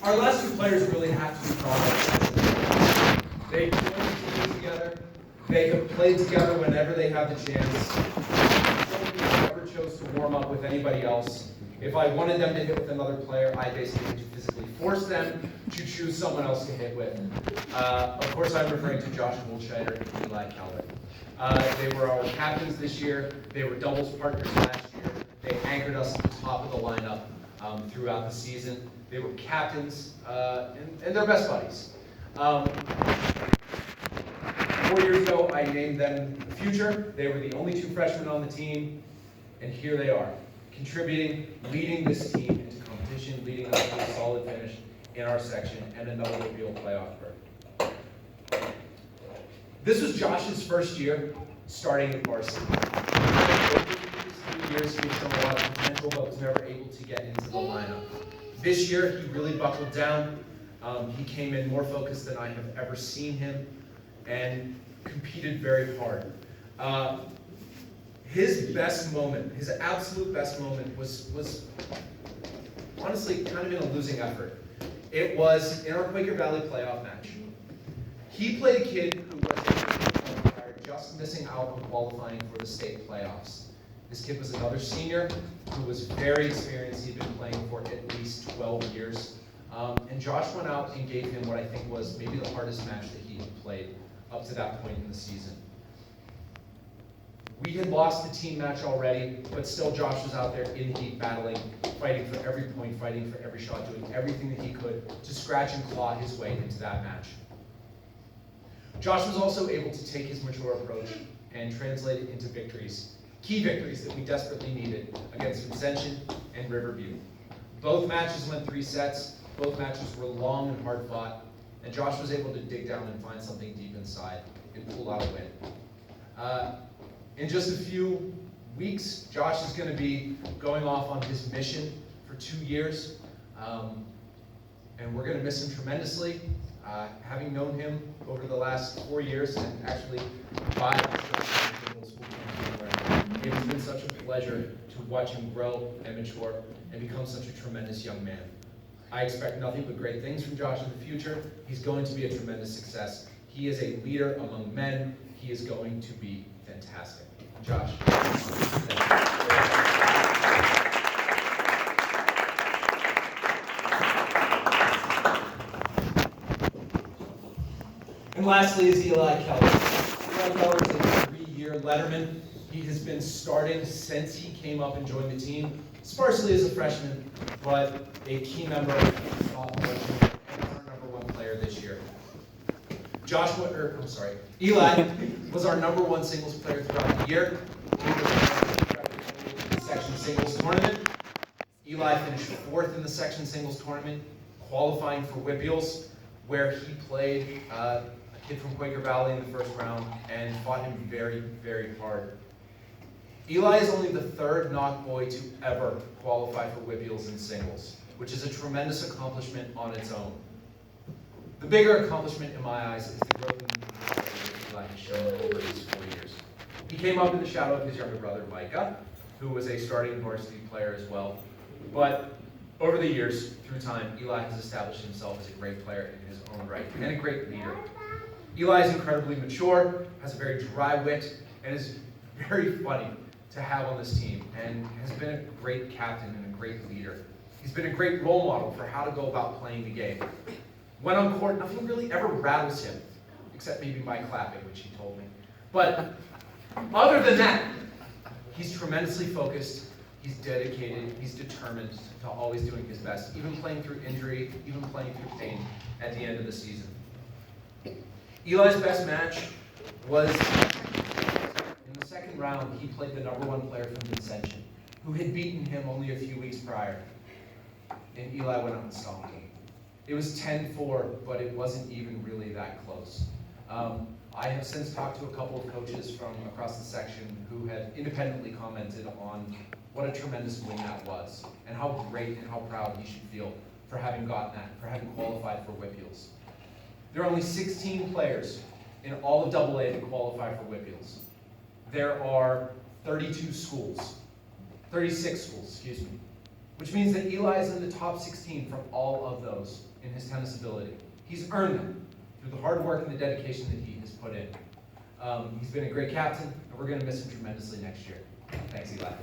Our last two players really have to be proud. They joined the team together. They have played together whenever they have the chance. Nobody ever chose to warm up with anybody else. If I wanted them to hit with another player, I basically had to physically force them to choose someone else to hit with. Of course, I'm referring to Josh Goldschneider and Eli Keller. They were our captains this year. They were doubles partners last year. They anchored us at the top of the lineup throughout the season. They were captains and they're best buddies. 4 years ago, I named them the future. They were the only two freshmen on the team, and here they are, contributing, leading this team into competition, leading us to a solid finish in our section and another real playoff berth. This was Josh's first year starting at varsity. These 3 years, he had shown a lot of potential, but was never able to get into the lineup. This year, he really buckled down. He came in more focused than I have ever seen him and competed very hard. His best moment, his absolute best moment was honestly kind of in a losing effort. It was in our Quaker Valley playoff match. He played a kid who was a just missing out on qualifying for the state playoffs. This kid was another senior who was very experienced. He'd been playing for at least 12 years. And Josh went out and gave him what I think was maybe the hardest match that he had played up to that point in the season. We had lost the team match already, but still Josh was out there in the heat battling, fighting for every point, fighting for every shot, doing everything that he could to scratch and claw his way into that match. Josh was also able to take his mature approach and translate it into victories, key victories that we desperately needed against Ascension and Riverview. Both matches went 3 sets, both matches were long and hard fought, and Josh was able to dig down and find something deep inside and pull out a win. In just a few weeks, Josh is going to be going off on his mission for 2 years, and we're going to miss him tremendously. Having known him over the last 4 years, and actually 5 it has been such a pleasure to watch him grow and mature and become such a tremendous young man. I expect nothing but great things from Josh in the future. He's going to be a tremendous success. He is a leader among men. He is going to be fantastic. Josh. And lastly is Eli Keller. Eli Keller is a 3-year letterman. He has been starting since he came up and joined the team, sparsely as a freshman, but a key member of the sophomore team and our #1 player this year. Eli was our #1 singles player throughout the year. He was in the section singles tournament. Eli finished 4th in the section singles tournament, qualifying for Whippeals, where he played a kid from Quaker Valley in the first round and fought him very, very hard. Eli is only the 3rd knock boy to ever qualify for Whippeals in singles, which is a tremendous accomplishment on its own. The bigger accomplishment in my eyes is the growth that Eli has shown over his 4 years. He came up in the shadow of his younger brother, Micah, who was a starting varsity player as well. But over the years, through time, Eli has established himself as a great player in his own right and a great leader. Eli is incredibly mature, has a very dry wit, and is very funny to have on this team, and has been a great captain and a great leader. He's been a great role model for how to go about playing the game. When on court, nothing really ever rattles him, except maybe my clapping, which he told me. But other than that, he's tremendously focused, he's dedicated, he's determined to always doing his best, even playing through injury, even playing through pain at the end of the season. Eli's best match was in the second round. He played the #1 player from Ascension, who had beaten him only a few weeks prior, and Eli went out and stomped him. It was 10-4, but it wasn't even really that close. I have since talked to a couple of coaches from across the section who had independently commented on what a tremendous win that was, and how great and how proud he should feel for having gotten that, for having qualified for Whippeals. There are only 16 players in all of AA that qualify for Whippeals. There are 36 schools, which means that Eli is in the top 16 from all of those in his tennis ability. He's earned them through the hard work and the dedication that he has put in. He's been a great captain, and we're going to miss him tremendously next year. Thanks, Eli.